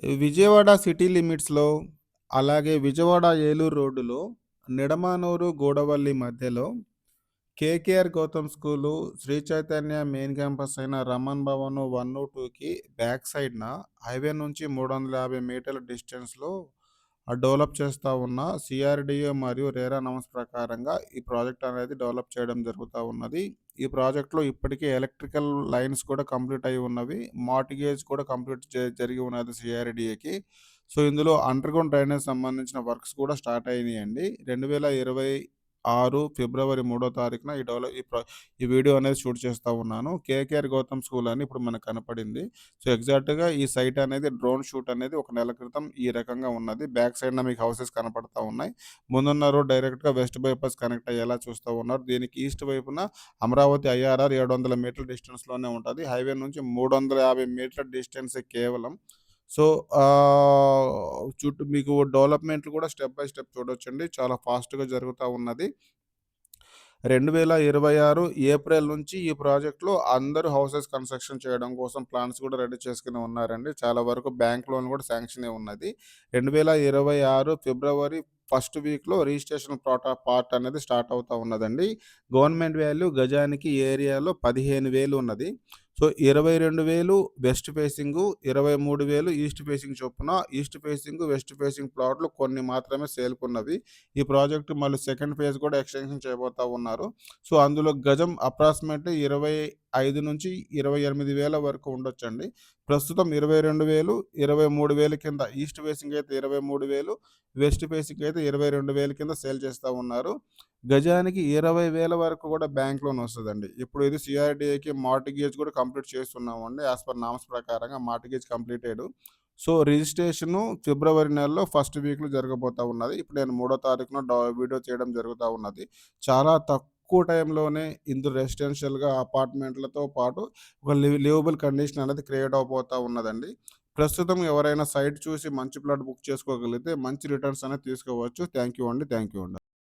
Vijayawada city లిమిట్స్‌లో, అలాగే విజయవాడ ఏలూరు రోడ్డులో, నిడమానూరు, గూడవల్లి మధ్యలో KKR Gautam school, Sri Chaitanya main campus అయిన రమణ్ భవన్ 1, 2కి బ్యాక్ సైడ్‌న హైవే నుంచి 350 మీటర్ల డిస్టెన్స్‌లో డెవలప్ చేస్తా ఉన్న సీఆర్‌డీఏ మరియు రెరా నామ్స్ ప్రకారంగా ఈ ప్రాజెక్ట్ అనేది డెవలప్ చేయడం జరుగుతా ఉన్నది. ఈ ప్రాజెక్ట్‌లో ఇప్పటికే ఎలక్ట్రికల్ లైన్స్ కూడా కంప్లీట్ అయ్యి ఉన్నవి. మార్టిగేజ్ కూడా కంప్లీట్ జరిగి ఉన్నది సీఆర్‌డీఏకి. సో, ఇందులో అండర్‌గ్రౌండ్ డ్రైనేజ్ సంబంధించిన వర్క్స్ కూడా స్టార్ట్ అయినాయండి. 2026 ఫిబ్రవరి 3 తారీఖున ఈ వీడియో అనేది షూట్ చేస్తా ఉన్నాను. కేకేఆర్ గౌతమ్ స్కూల్ అని ఇప్పుడు మనకు కనపడింది. సో, ఎగ్జాక్ట్‌గా ఈ సైట్ అనేది డ్రోన్ షూట్ అనేది ఒక నెల క్రితం ఈ రకంగా ఉన్నది. బ్యాక్ సైడ్‌న మీకు హౌసెస్ కనపడతా ఉన్నాయి. ముందున్న రోడ్ డైరెక్ట్‌గా వెస్ట్ బైపాస్ కనెక్ట్ అయ్యేలా చూస్తా ఉన్నారు. దీనికి ఈస్ట్ వైపున అమరావతి ఐఆర్ఆర్ 700 మీటర్ల డిస్టెన్స్‌లోనే ఉంటది. హైవే నుంచి 350 మీటర్ల డిస్టెన్సే కేవలం. సో, చుట్టూ మీకు డెవలప్‌మెంట్లు కూడా స్టెప్ బై స్టెప్ చూడొచ్చండి. చాలా ఫాస్ట్‌గా జరుగుతా ఉన్నది. 2026 ఏప్రిల్ నుంచి ఈ ప్రాజెక్ట్‌లో అందరూ హౌసెస్ కన్‌స్ట్రక్షన్ చేయడం కోసం ప్లాన్స్ కూడా రెడీ చేసుకొని ఉన్నారండి. చాలా వరకు బ్యాంక్ లోన్ కూడా శాంక్షన్ అయి ఉన్నది. 2026 ఫిబ్రవరి ఫస్ట్ వీక్‌లో రిజిస్ట్రేషన్ పార్ట్ అనేది స్టార్ట్ అవుతా ఉన్నదండి. గవర్నమెంట్ వాల్యూ గజానికి ఏరియాలో 15,000 ఉన్నది. So, 22,000 west facing, 23,000 east facing చొప్పున ఈస్ట్ ఫేసింగ్, వెస్ట్ ఫేసింగ్ ప్లాట్లు కొన్ని మాత్రమే సేల్‌కున్నవి. ఈ ప్రాజెక్ట్ మళ్ళీ సెకండ్ ఫేజ్ కూడా ఎక్స్‌టెన్షన్ చేయబోతా ఉన్నారు. సో, అందులో గజం అప్రాక్సిమేట్‌లీ 25,000-28,000 వరకు ఉండొచ్చండి. ప్రస్తుతం 22,000, 23,000 కింద ఈస్ట్ ఫేసింగ్ అయితే 23,000, వెస్ట్ ఫేసింగ్ అయితే 22,000 కింద సేల్ చేస్తా ఉన్నారు. గజానికి 20,000 వరకు కూడా బ్యాంక్ లోన్ వస్తదండి. ఇప్పుడు ఇది సీఆర్‌డీఏకి మార్టిగేజ్ కూడా కంప్లీట్ చేస్తున్నామండి. యాస్ పర్ నామ్స్ ప్రకారంగా మార్టిగేజ్ కంప్లీటెడ్. సో, రిజిస్ట్రేషను ఫిబ్రవరి నెలలో ఫస్ట్ వీక్‌లో జరగబోతా ఉన్నది. ఇప్పుడు నేను 3 తారీఖున వీడియో చేయడం జరుగుతా ఉన్నది. చాలా తక్కువ టైంలోనే ఇందులో రెసిడెన్షియల్‌గా అపార్ట్మెంట్‌లతో పాటు ఒక లివబుల్ కండిషన్ అనేది క్రియేట్ అవ్వబోతా ఉన్నదండి. ప్రస్తుతం ఎవరైనా సైట్ చూసి మంచి ప్లాట్ బుక్ చేసుకోగలిగితే మంచి రిటర్న్స్ అనేది తీసుకోవచ్చు. థాంక్ యూ అండి.